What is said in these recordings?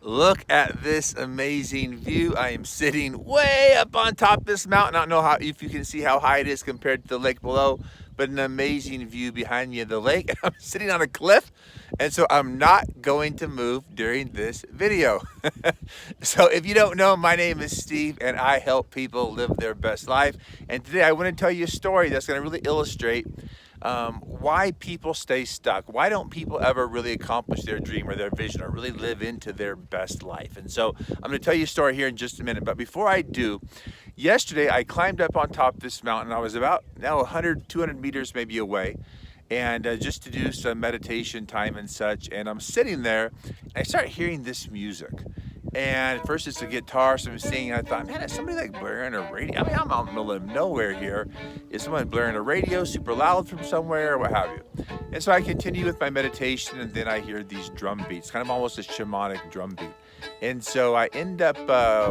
Look at this amazing view. I am sitting way up on top of this mountain. I don't know how if you can see how high it is compared to the lake below, but an amazing view behind me of the lake. I'm sitting on a cliff, and so I'm not going to move during this video. So if you don't know, my name is Steve, and I help people live their best life. And today I want to tell you a story that's going to really illustrate why people stay stuck. Why don't people ever really accomplish their dream or their vision or really live into their best life? And so I'm going to tell you a story here in just a minute. But before I do, yesterday I climbed up on top of this mountain. I was about now 100, 200 meters maybe away. And just to do some meditation time and such. And I'm sitting there and I start hearing this music. And at first it's a guitar, so I'm singing. I thought, man, is somebody like blaring a radio? I mean, I'm out in the middle of nowhere here. Is someone blaring a radio super loud from somewhere or what have you? And so I continue with my meditation, and then I hear these drum beats, kind of almost a shamanic drum beat. And so I end up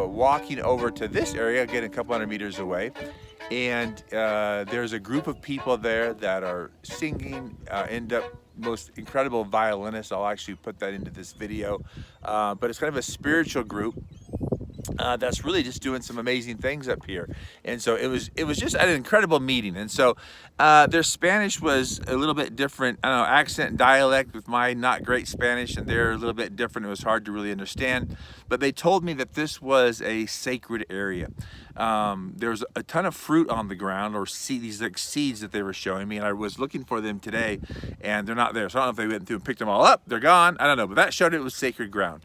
walking over to this area, again, a couple hundred meters away. And there's a group of people there that are singing, end up most incredible violinists. I'll actually put that into this video. But it's kind of a spiritual group that's really just doing some amazing things up here. And so it was just an incredible meeting. And so their Spanish was a little bit different, I don't know, accent and dialect with my not great Spanish, and they're a little bit different. It was hard to really understand. But they told me that this was a sacred area. There's a ton of fruit on the ground, or these like seeds that they were showing me, and I was looking for them today, and they're not there. So I don't know if they went through and picked them all up. They're gone. I don't know, but that showed it was sacred ground.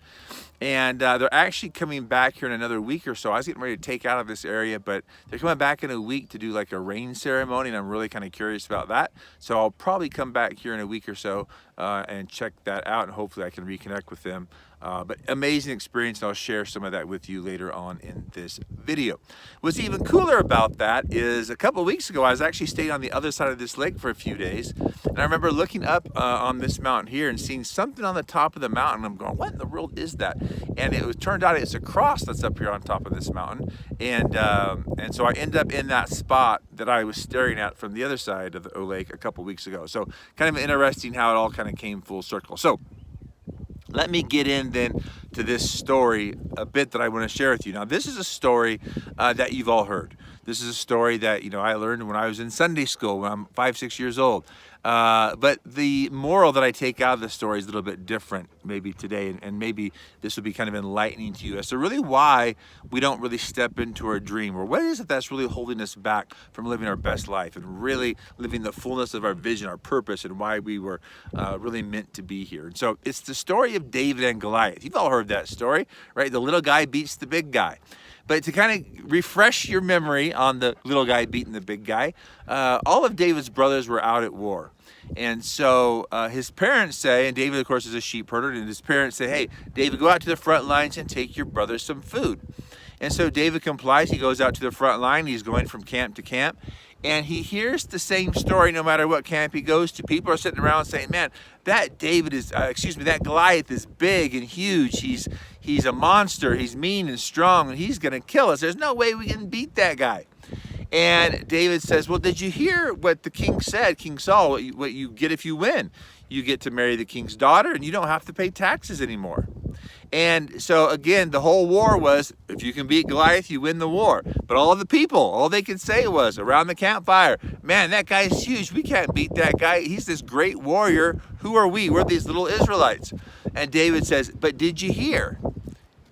And they're actually coming back here in another week or so. I was getting ready to take out of this area, but they're coming back in a week to do like a rain ceremony, and I'm really kind of curious about that. So I'll probably come back here in a week or so and check that out, and hopefully I can reconnect with them. But amazing experience, and I'll share some of that with you later on in this video. What's even cooler about that is a couple of weeks ago, I was actually staying on the other side of this lake for a few days, and I remember looking up on this mountain here and seeing something on the top of the mountain. I'm going, what in the world is that? And turned out it's a cross that's up here on top of this mountain, and so I end up in that spot that I was staring at from the other side of the lake a couple weeks ago. So kind of interesting how it all kind of came full circle. So let me get in then to this story a bit that I want to share with you. Now, this is a story that you've all heard. This is a story that, I learned when I was in Sunday school when I'm 5, 6 years old. But the moral that I take out of the story is a little bit different maybe today, and maybe this will be kind of enlightening to you as to really why we don't really step into our dream, or what is it that's really holding us back from living our best life and really living the fullness of our vision, our purpose, and why we were really meant to be here. And so it's the story of David and Goliath. You've all heard that story, right? The little guy beats the big guy. But to kind of refresh your memory on the little guy beating the big guy, all of David's brothers were out at war. And so his parents say, and David, of course, is a sheep herder, and his parents say, hey, David, go out to the front lines and take your brothers some food. And so David complies. He goes out to the front line. He's going from camp to camp. And he hears the same story no matter what camp he goes to. People are sitting around saying, man, that that Goliath is big and huge. He's a monster. He's mean and strong, and he's going to kill us. There's no way we can beat that guy. And David says, well, did you hear what the king said, King Saul, what you get if you win? You get to marry the king's daughter, and you don't have to pay taxes anymore. And so, again, the whole war was, if you can beat Goliath, you win the war. But all the people, all they could say was, around the campfire, man, that guy's huge. We can't beat that guy. He's this great warrior. Who are we? We're these little Israelites. And David says, but did you hear?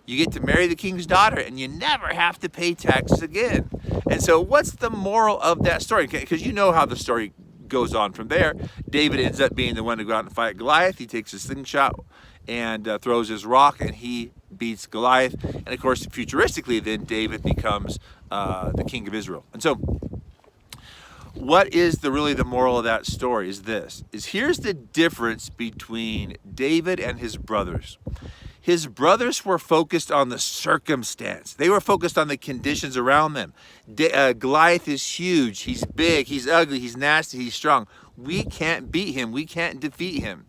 You get to marry the king's daughter, and you never have to pay taxes again. And so what's the moral of that story? Because you know how the story goes on from there. David ends up being the one to go out and fight Goliath. He takes his slingshot and throws his rock, and he beats Goliath. And of course, futuristically, then David becomes the king of Israel. And so what is really the moral of that story is here's the difference between David and his brothers. His brothers were focused on the circumstance. They were focused on the conditions around them. Goliath is huge. He's big. He's ugly. He's nasty. He's strong. We can't beat him. We can't defeat him.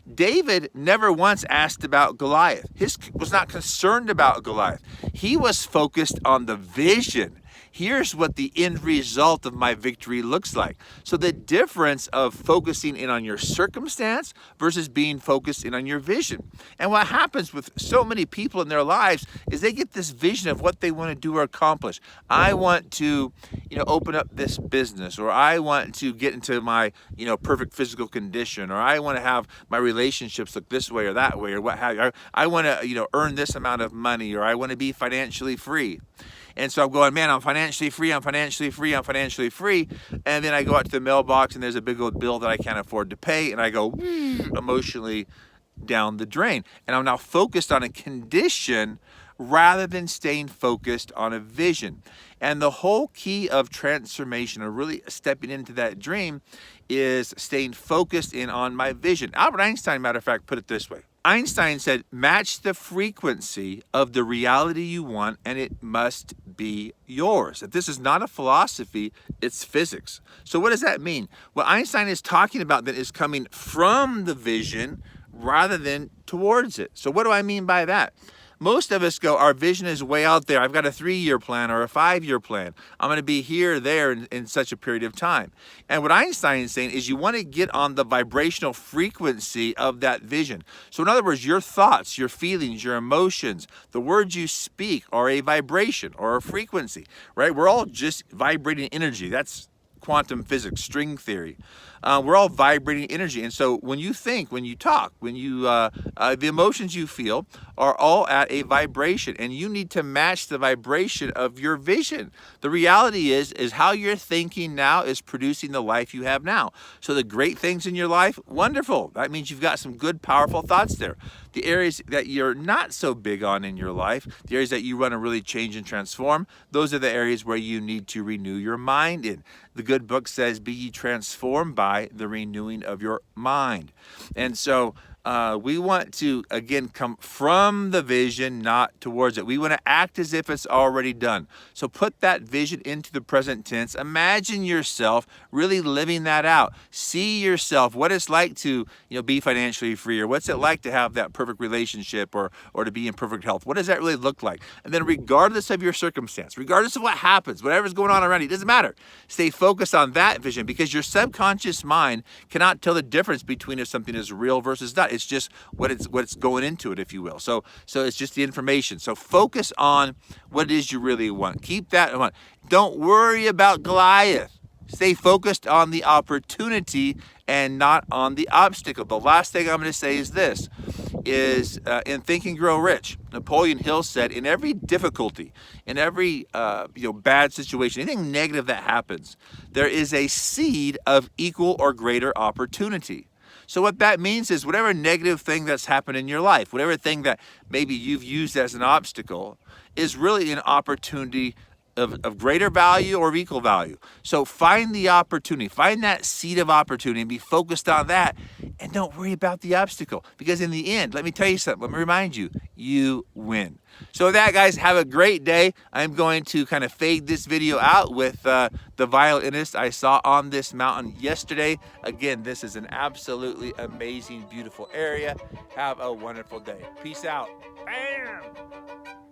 David never once asked about Goliath. He was not concerned about Goliath. He was focused on the vision. here's what the end result of my victory looks like. So the difference of focusing in on your circumstance versus being focused in on your vision. And what happens with so many people in their lives is they get this vision of what they want to do or accomplish. I want to, open up this business, or I want to get into my, perfect physical condition, or I want to have my relationships look this way or that way, or what have you. I want to, earn this amount of money, or I want to be financially free. And so I'm going, man, I'm financially free, I'm financially free, I'm financially free. And then I go out to the mailbox and there's a big old bill that I can't afford to pay. And I go emotionally down the drain. And I'm now focused on a condition rather than staying focused on a vision. And the whole key of transformation, or really stepping into that dream, is staying focused in on my vision. Albert Einstein, matter of fact, put it this way. Einstein said, match the frequency of the reality you want and it must be yours. That this is not a philosophy, it's physics. So what does that mean? What Einstein is talking about that is coming from the vision rather than towards it. So what do I mean by that? Most of us go, our vision is way out there. I've got a 3-year plan or a 5-year plan. I'm going to be here, there in such a period of time. And what Einstein is saying is you want to get on the vibrational frequency of that vision. So in other words, your thoughts, your feelings, your emotions, the words you speak are a vibration or a frequency, right? We're all just vibrating energy. That's quantum physics, string theory. We're all vibrating energy. And so when you think, when you talk, when you, the emotions you feel are all at a vibration, and you need to match the vibration of your vision. The reality is how you're thinking now is producing the life you have now. So the great things in your life, wonderful. That means you've got some good, powerful thoughts there. The areas that you're not so big on in your life, the areas that you want to really change and transform, those are the areas where you need to renew your mind in. The good book says, be ye transformed by the renewing of your mind. And so we want to, again, come from the vision, not towards it. We want to act as if it's already done. So put that vision into the present tense. Imagine yourself really living that out. See yourself, what it's like to, be financially free, or what's it like to have that perfect relationship, or to be in perfect health. What does that really look like? And then regardless of your circumstance, regardless of what happens, whatever's going on around you, it doesn't matter. Stay focused on that vision, because your subconscious mind cannot tell the difference between if something is real versus not. It's just what's going into it, if you will. So it's just the information. So focus on what it is you really want. Keep that in mind. Don't worry about Goliath. Stay focused on the opportunity and not on the obstacle. The last thing I'm going to say is this, is in Think and Grow Rich, Napoleon Hill said, in every difficulty, in every bad situation, anything negative that happens, there is a seed of equal or greater opportunity. So what that means is whatever negative thing that's happened in your life, whatever thing that maybe you've used as an obstacle, is really an opportunity of greater value or of equal value. So find the opportunity, find that seed of opportunity and be focused on that, and don't worry about the obstacle, because in the end, let me tell you something, let me remind you, you win. So with that, guys, have a great day. I'm going to kind of fade this video out with the violinist I saw on this mountain yesterday. Again, this is an absolutely amazing, beautiful area. Have a wonderful day. Peace out. Bam!